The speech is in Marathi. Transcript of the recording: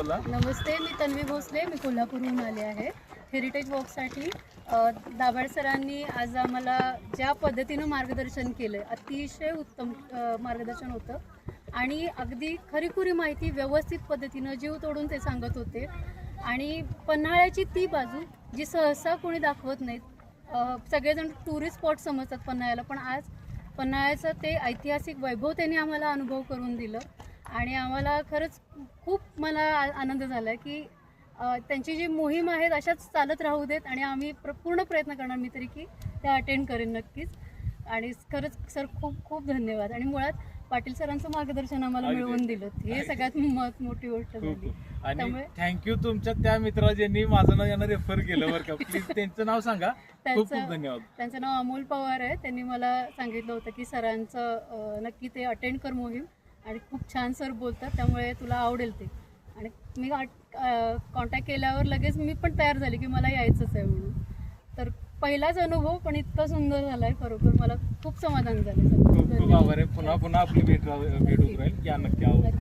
बोला. नमस्ते, मी तन्वी भोसले, मी कोल्हापूरहून आले आहे हेरिटेज वॉकसाठी. दाभाड सरांनी आज आम्हाला ज्या पद्धतीनं मार्गदर्शन केलं, अतिशय उत्तम मार्गदर्शन होतं आणि अगदी खरीखुरी माहिती व्यवस्थित पद्धतीनं जीव तोडून ते सांगत होते. आणि पन्हाळ्याची ती बाजू जी सहसा कोणी दाखवत नाहीत. सगळेजण टुरिस्ट स्पॉट समजतात पन्हाळ्याला, पण आज पन्हाळ्याचं ते ऐतिहासिक वैभव त्यांनी आम्हाला अनुभव करून दिलं आणि आम्हाला खरंच खूप मला आनंद झाला की त्यांची जी मोहीम आहेत अशाच चालत राहू देत आणि आम्ही पूर्ण प्रयत्न करणार, मी तरी की त्या अटेंड करेन नक्कीच. आणि खरंच सर खूप खूप धन्यवाद. आणि मुळात पाटील सरांचं मार्गदर्शन आम्हाला मिळवून दिलं, हे सगळ्यात मोठी गोष्ट झाली. आणि थँक्यू तुमच्या त्या मित्रा ज्यांनी माझं नाव यांना रेफर केलं बरं का. प्लीज त्यांचं नाव सांगा. खूप खूप धन्यवाद. त्यांचं नाव अमोल पवार आहे. त्यांनी मला सांगितलं होतं की सरांचं नक्की ते अटेंड कर मोहीम आणि खूप छान सर बोलतात, त्यामुळे तुला आवडेल ते. आणि मी कॉन्टॅक्ट केल्यावर लगेच मी पण तयार झाले की मला यायचंच आहे म्हणून. तर पहिलाच अनुभव पण इतका सुंदर झाला आहे, खरोखर मला खूप समाधान झालं. खूप खूप आभार आहे. पुन्हा पुन्हा आपली भेट होत राहील. या नक्की.